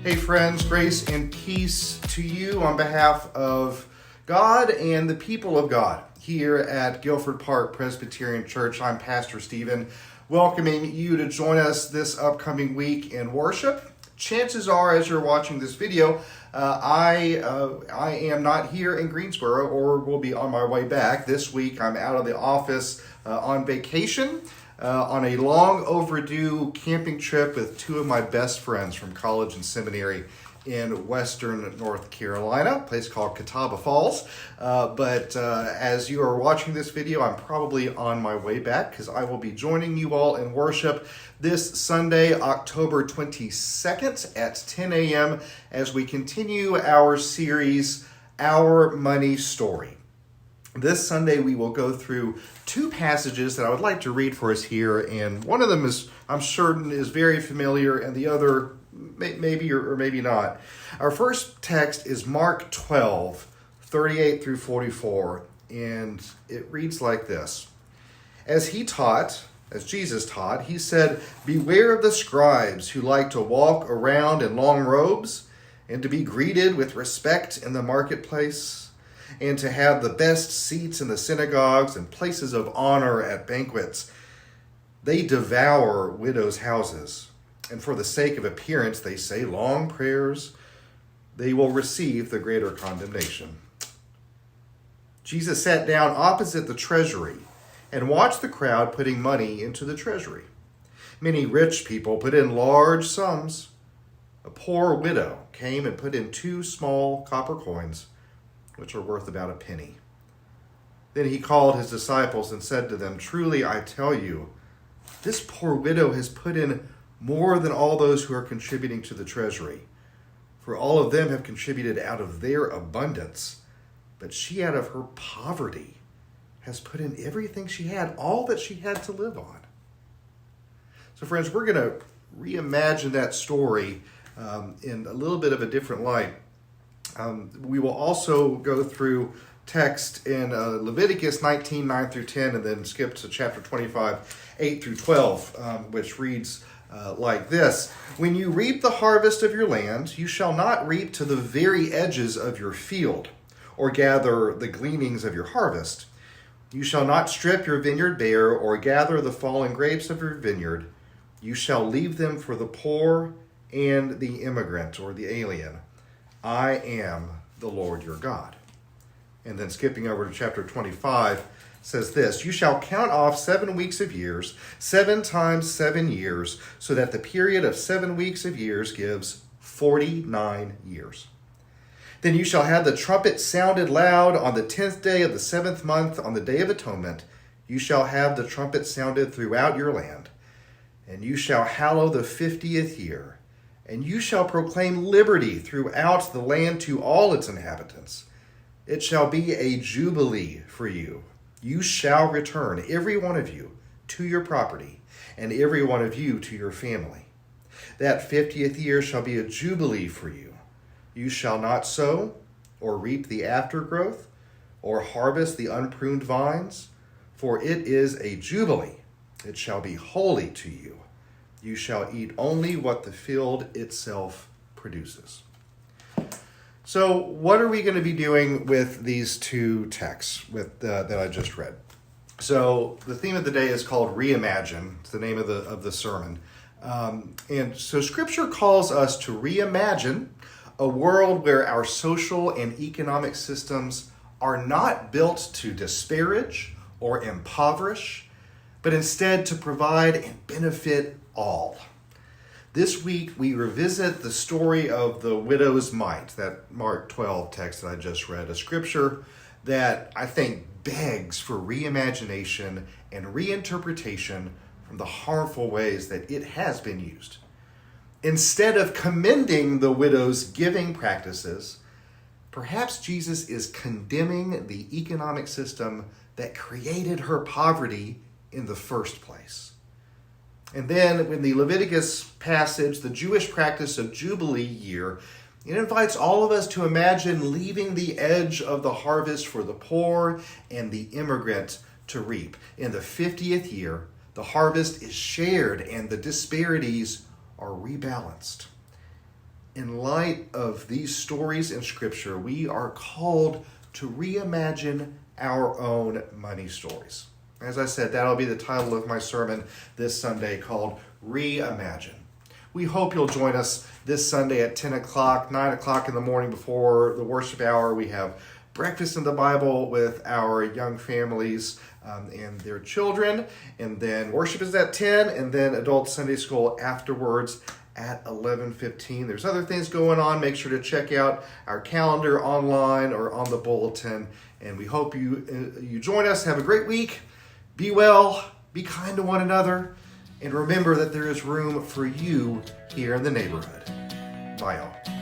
Hey friends, grace and peace to you on behalf of God and the people of God here at Guilford Park Presbyterian Church. I'm Pastor Stephen, welcoming you to join us this upcoming week in worship. Chances are, as you're watching this video, I am not here in Greensboro or will be on my way back. This week I'm out of the office on vacation. On a long overdue camping trip with two of my best friends from college and seminary in western North Carolina, a place called Catawba Falls. But as you are watching this video, I'm probably on my way back because I will be joining you all in worship this Sunday, October 22nd at 10 a.m. as we continue our series, Our Money Story. This Sunday, we will go through two passages that I would like to read for us here, and one of them is, I'm certain, is very familiar, and the other maybe or maybe not. Our first text is Mark 12, 38 through 44, and it reads like this. As Jesus taught, he said, "Beware of the scribes who like to walk around in long robes and to be greeted with respect in the marketplace, and to have the best seats in the synagogues and places of honor at banquets. They devour widows' houses, and for the sake of appearance they say long prayers. They will receive the greater condemnation." Jesus sat down opposite the treasury and watched the crowd putting money into the treasury. Many rich people put in large sums. A poor widow came and put in 2 small copper coins, which are worth about a penny. Then he called his disciples and said to them, "Truly I tell you, this poor widow has put in more than all those who are contributing to the treasury. For all of them have contributed out of their abundance, but she out of her poverty has put in everything she had, all that she had to live on." So friends, we're going to reimagine that story in a little bit of a different light. We will also go through text in Leviticus 19, 9 through 10, and then skip to chapter 25, 8 through 12, which reads like this. "When you reap the harvest of your land, you shall not reap to the very edges of your field, or gather the gleanings of your harvest. You shall not strip your vineyard bare, or gather the fallen grapes of your vineyard. You shall leave them for the poor and the immigrant," or the alien. "I am the Lord your God." And then skipping over to chapter 25 says this, "You shall count off 7 weeks of years, 7 times 7 years, so that the period of 7 weeks of years gives 49 years. Then you shall have the trumpet sounded loud on the 10th day of the 7th month, on the Day of Atonement. You shall have the trumpet sounded throughout your land. And you shall hallow the 50th year. And you shall proclaim liberty throughout the land to all its inhabitants. It shall be a jubilee for you. You shall return, every one of you, to your property, and every one of you to your family. That 50th year shall be a jubilee for you. You shall not sow, or reap the aftergrowth, or harvest the unpruned vines, for it is a jubilee. It shall be holy to you. You shall eat only what the field itself produces." So what are we going to be doing with these two texts that I just read? So the theme of the day is called Reimagine. It's the name of the sermon. And so Scripture calls us to reimagine a world where our social and economic systems are not built to disparage or impoverish, but instead to provide and benefit all. This week, we revisit the story of the widow's mite, that Mark 12 text that I just read, a scripture that I think begs for reimagination and reinterpretation from the harmful ways that it has been used. Instead of commending the widow's giving practices, perhaps Jesus is condemning the economic system that created her poverty in the first place. And then in the Leviticus passage, the Jewish practice of Jubilee year, it invites all of us to imagine leaving the edge of the harvest for the poor and the immigrant to reap. In the 50th year, the harvest is shared and the disparities are rebalanced. in light of these stories in Scripture, we are called to reimagine our own money stories. As I said, that'll be the title of my sermon this Sunday, called Reimagine. We hope you'll join us this Sunday at 10 o'clock, 9 o'clock in the morning before the worship hour. We have breakfast in the Bible with our young families and their children. And then worship is at 10, and then adult Sunday school afterwards at 11:15. There's other things going on. Make sure to check out our calendar online or on the bulletin. And we hope you join us. Have a great week. Be well. Be kind to one another. And remember that there is room for you here in the neighborhood. Bye, all.